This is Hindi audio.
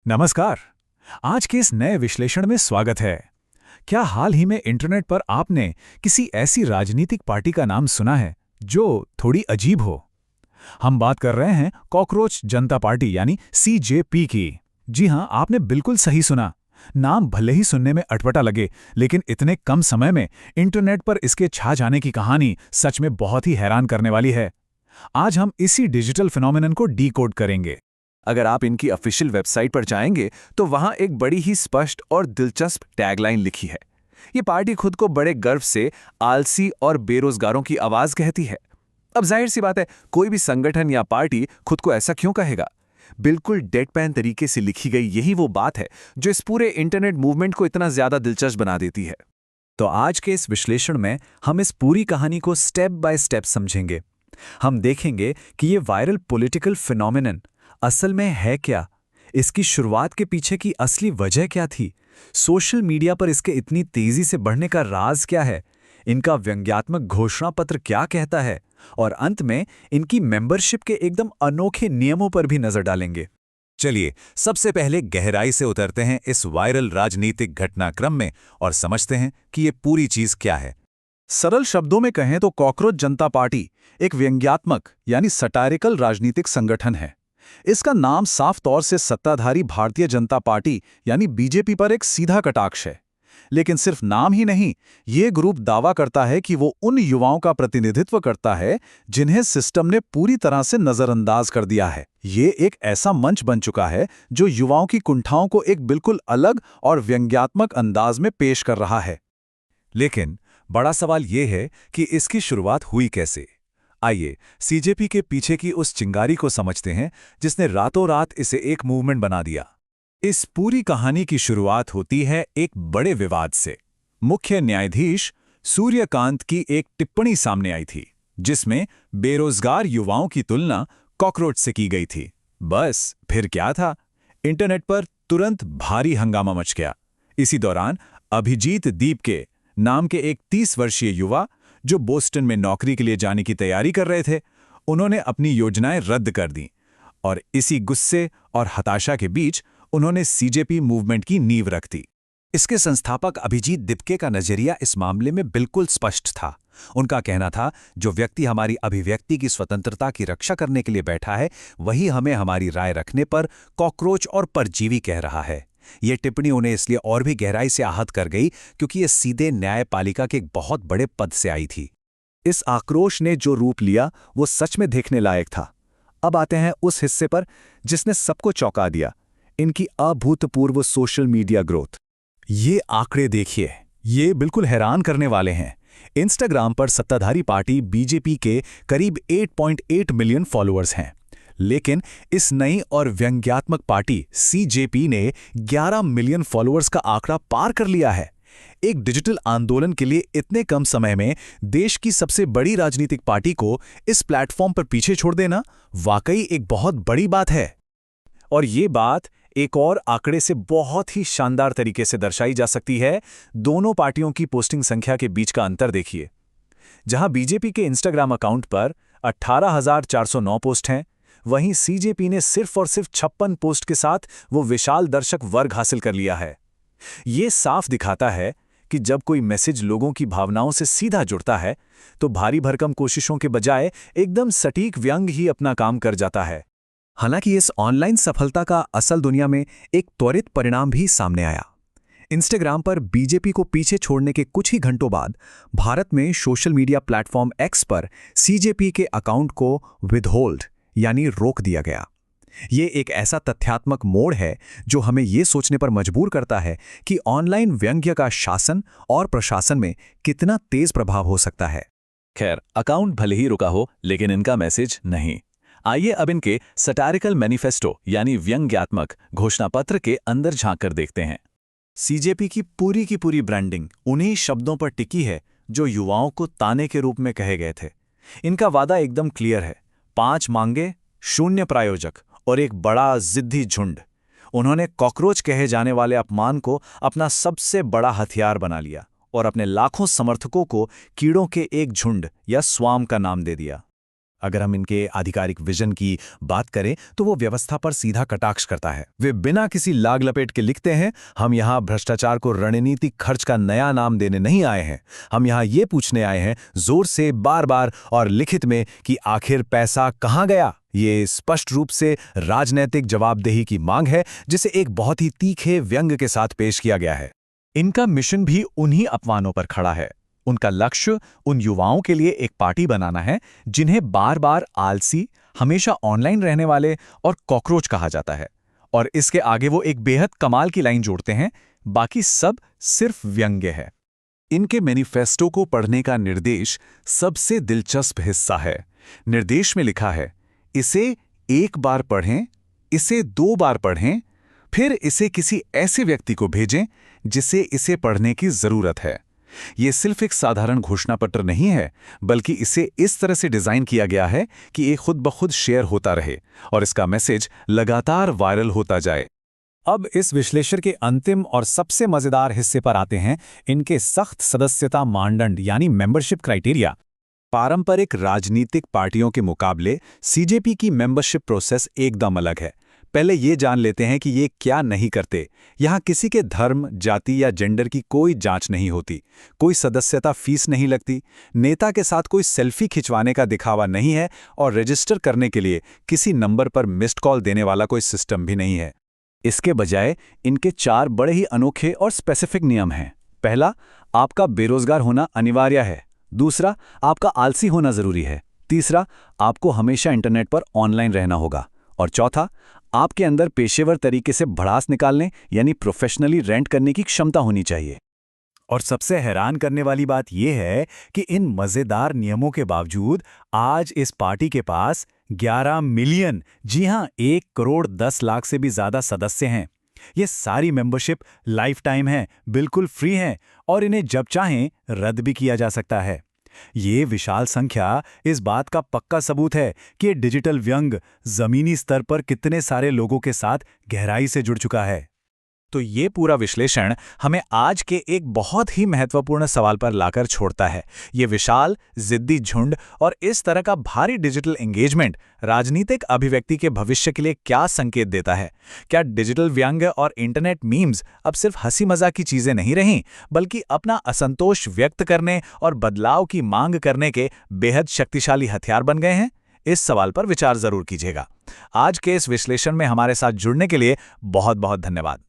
नमस्कार। आज के इस नए विश्लेषण में स्वागत है। क्या हाल ही में इंटरनेट पर आपने किसी ऐसी राजनीतिक पार्टी का नाम सुना है जो थोड़ी अजीब हो? हम बात कर रहे हैं कॉकरोच जनता पार्टी यानी सीजेपी की। जी हां, आपने बिल्कुल सही सुना। नाम भले ही सुनने में अटपटा लगे, लेकिन इतने कम समय में इंटरनेट पर इसके छा जाने की कहानी सच में बहुत ही हैरान करने वाली है। आज हम इसी डिजिटल फिनोमिनन को डीकोड करेंगे। अगर आप इनकी ऑफिशियल वेबसाइट पर जाएंगे तो वहां एक बड़ी ही स्पष्ट और दिलचस्प टैगलाइन लिखी है। ये पार्टी खुद को बड़े गर्व से आलसी और बेरोजगारों की आवाज कहती है। अब जाहिर सी बात है, कोई भी संगठन या पार्टी खुद को ऐसा क्यों कहेगा? बिल्कुल डेडपैन तरीके से लिखी गई यही वो बात है जो इस पूरे इंटरनेट मूवमेंट को इतना ज्यादा दिलचस्प बना देती है। तो आज के इस विश्लेषण में हम इस पूरी कहानी को स्टेप बाय स्टेप समझेंगे। हम देखेंगे कि ये वायरल पॉलिटिकल फिनोमिनन असल में है क्या, इसकी शुरुआत के पीछे की असली वजह क्या थी, सोशल मीडिया पर इसके इतनी तेजी से बढ़ने का राज क्या है, इनका व्यंग्यात्मक घोषणा पत्र क्या कहता है, और अंत में इनकी मेंबरशिप के एकदम अनोखे नियमों पर भी नजर डालेंगे। चलिए सबसे पहले गहराई से उतरते हैं इस वायरल राजनीतिक घटनाक्रम में और समझते हैं कि ये पूरी चीज क्या है। सरल शब्दों में कहें तो कॉकरोच जनता पार्टी एक व्यंग्यात्मक यानी सटायरिकल राजनीतिक संगठन है। इसका नाम साफ तौर से सत्ताधारी भारतीय जनता पार्टी यानी बीजेपी पर एक सीधा कटाक्ष है। लेकिन सिर्फ नाम ही नहीं, ये ग्रुप दावा करता है कि वो उन युवाओं का प्रतिनिधित्व करता है जिन्हें सिस्टम ने पूरी तरह से नजरअंदाज कर दिया है। ये एक ऐसा मंच बन चुका है जो युवाओं की कुंठाओं को एक बिल्कुल अलग और व्यंग्यात्मक अंदाज में पेश कर रहा है। लेकिन बड़ा सवाल ये है कि इसकी शुरुआत हुई कैसे। आइए सीजेपी के पीछे की उस चिंगारी को समझते हैं जिसने रातों रात इसे एक मूवमेंट बना दिया। इस पूरी कहानी की शुरुआत होती है एक बड़े विवाद से। मुख्य न्यायाधीश सूर्यकांत की एक टिप्पणी सामने आई थी जिसमें बेरोजगार युवाओं की तुलना कॉकरोच से की गई थी। बस फिर क्या था, इंटरनेट पर तुरंत भारी हंगामा मच गया। इसी दौरान अभिजीत दीपके नाम के एक 30 वर्षीय युवा जो बोस्टन में नौकरी के लिए जाने की तैयारी कर रहे थे, उन्होंने अपनी योजनाएं रद्द कर दी और इसी गुस्से और हताशा के बीच उन्होंने सीजेपी मूवमेंट की नींव रख दी। इसके संस्थापक अभिजीत दिपके का नजरिया इस मामले में बिल्कुल स्पष्ट था। उनका कहना था, जो व्यक्ति हमारी अभिव्यक्ति की स्वतंत्रता की रक्षा करने के लिए बैठा है, वही हमें हमारी राय रखने पर कॉकरोच और परजीवी कह रहा है। ये टिप्पणी उन्हें इसलिए और भी गहराई से आहत कर गई क्योंकि ये सीधे न्यायपालिका के एक बहुत बड़े पद से आई थी। इस आक्रोश ने जो रूप लिया वो सच में देखने लायक था। अब आते हैं उस हिस्से पर जिसने सबको चौंका दिया, इनकी अभूतपूर्व सोशल मीडिया ग्रोथ। ये आंकड़े देखिए, ये बिल्कुल हैरान करने वाले हैं। इंस्टाग्राम पर सत्ताधारी पार्टी बीजेपी के करीब 8.8 मिलियन फॉलोअर्स हैं, लेकिन इस नई और व्यंग्यात्मक पार्टी सीजेपी ने 11 मिलियन फॉलोअर्स का आंकड़ा पार कर लिया है। एक डिजिटल आंदोलन के लिए इतने कम समय में देश की सबसे बड़ी राजनीतिक पार्टी को इस प्लेटफॉर्म पर पीछे छोड़ देना वाकई एक बहुत बड़ी बात है। और ये बात एक और आंकड़े से बहुत ही शानदार तरीके से दर्शाई जा सकती है। दोनों पार्टियों की पोस्टिंग संख्या के बीच का अंतर देखिए। जहां बीजेपी के इंस्टाग्राम अकाउंट पर 18,409 पोस्ट हैं, वहीं सीजेपी ने सिर्फ और सिर्फ 56 पोस्ट के साथ वो विशाल दर्शक वर्ग हासिल कर लिया है। ये साफ दिखाता है कि जब कोई मैसेज लोगों की भावनाओं से सीधा जुड़ता है तो भारी भरकम कोशिशों के बजाय एकदम सटीक व्यंग ही अपना काम कर जाता है। हालांकि इस ऑनलाइन सफलता का असल दुनिया में एक त्वरित परिणाम भी सामने आया। इंस्टाग्राम पर बीजेपी को पीछे छोड़ने के कुछ ही घंटों बाद भारत में सोशल मीडिया प्लेटफॉर्म एक्स पर सीजेपी के अकाउंट को विदहोल्ड यानी रोक दिया गया। ये एक ऐसा तथ्यात्मक मोड़ है जो हमें ये सोचने पर मजबूर करता है कि ऑनलाइन व्यंग्य का शासन और प्रशासन में कितना तेज प्रभाव हो सकता है। खैर, अकाउंट भले ही रुका हो, लेकिन इनका मैसेज नहीं। आइए अब इनके सटारिकल मैनिफेस्टो यानी व्यंग्यात्मक घोषणा पत्र के अंदर झांक कर देखते हैं। सीजेपी की पूरी ब्रांडिंग उन्हीं शब्दों पर टिकी है जो युवाओं को ताने के रूप में कहे गए थे। इनका वादा एकदम क्लियर है, 5 मांगे, 0 प्रायोजक और एक बड़ा जिद्दी झुंड। उन्होंने कॉकरोच कहे जाने वाले अपमान को अपना सबसे बड़ा हथियार बना लिया और अपने लाखों समर्थकों को कीड़ों के एक झुंड या स्वाम का नाम दे दिया। अगर हम इनके आधिकारिक विजन की बात करें तो वो व्यवस्था पर सीधा कटाक्ष करता है। वे बिना किसी लाग लपेट के लिखते हैं, हम यहाँ भ्रष्टाचार को रणनीतिक खर्च का नया नाम देने नहीं आए हैं। हम यहाँ ये पूछने आए हैं जोर से, बार बार और लिखित में कि आखिर पैसा कहाँ गया। ये स्पष्ट रूप से राजनैतिक जवाबदेही की मांग है, जिसे एक बहुत ही तीखे व्यंग के साथ पेश किया गया है। इनका मिशन भी उन्हीं अपमानों पर खड़ा है। उनका लक्ष्य उन युवाओं के लिए एक पार्टी बनाना है जिन्हें बार बार आलसी, हमेशा ऑनलाइन रहने वाले और कॉकरोच कहा जाता है। और इसके आगे वो एक बेहद कमाल की लाइन जोड़ते हैं, बाकी सब सिर्फ व्यंग्य है। इनके मैनिफेस्टो को पढ़ने का निर्देश सबसे दिलचस्प हिस्सा है। निर्देश में लिखा है, इसे एक बार पढ़ें, इसे 2 बार पढ़ें, फिर इसे किसी ऐसे व्यक्ति को भेजें जिसे इसे पढ़ने की जरूरत है। ये सिर्फ एक साधारण घोषणा पत्र नहीं है, बल्कि इसे इस तरह से डिजाइन किया गया है कि ये खुद ब खुद शेयर होता रहे और इसका मैसेज लगातार वायरल होता जाए। अब इस विश्लेषण के अंतिम और सबसे मजेदार हिस्से पर आते हैं, इनके सख्त सदस्यता मानदंड यानी मेंबरशिप क्राइटेरिया। पारंपरिक राजनीतिक पार्टियों के मुकाबले सीजेपी की मेंबरशिप प्रोसेस एकदम अलग है। पहले ये जान लेते हैं कि ये क्या नहीं करते। यहाँ किसी के धर्म, जाति या जेंडर की कोई जांच नहीं होती, कोई सदस्यता फीस नहीं लगती, नेता के साथ कोई सेल्फी खिंचवाने का दिखावा नहीं है और रजिस्टर करने के लिए किसी नंबर पर मिस्ड कॉल देने वाला कोई सिस्टम भी नहीं है। इसके बजाय इनके 4 बड़े ही अनोखे और स्पेसिफिक नियम हैं। पहला, आपका बेरोजगार होना अनिवार्य है। दूसरा, आपका आलसी होना जरूरी है। तीसरा, आपको हमेशा इंटरनेट पर ऑनलाइन रहना होगा। और चौथा, आपके अंदर पेशेवर तरीके से भड़ास निकालने यानी प्रोफेशनली रेंट करने की क्षमता होनी चाहिए। और सबसे हैरान करने वाली बात यह है कि इन मजेदार नियमों के बावजूद आज इस पार्टी के पास 11 मिलियन, जी हां 1 करोड़ 10 लाख से भी ज्यादा सदस्य हैं। ये सारी मेंबरशिप लाइफ टाइम है, बिल्कुल फ्री है और इन्हें जब चाहें रद्द भी किया जा सकता है। ये विशाल संख्या इस बात का पक्का सबूत है कि ये डिजिटल व्यंग जमीनी स्तर पर कितने सारे लोगों के साथ गहराई से जुड़ चुका है। तो ये पूरा विश्लेषण हमें आज के एक बहुत ही महत्वपूर्ण सवाल पर लाकर छोड़ता है। ये विशाल, जिद्दी झुंड और इस तरह का भारी डिजिटल एंगेजमेंट राजनीतिक अभिव्यक्ति के भविष्य के लिए क्या संकेत देता है? क्या डिजिटल व्यंग्य और इंटरनेट मीम्स अब सिर्फ हंसी मजाक की चीजें नहीं रहीं, बल्कि अपना असंतोष व्यक्त करने और बदलाव की मांग करने के बेहद शक्तिशाली हथियार बन गए हैं? इस सवाल पर विचार जरूर कीजिएगा। आज के इस विश्लेषण में हमारे साथ जुड़ने के लिए बहुत बहुत धन्यवाद।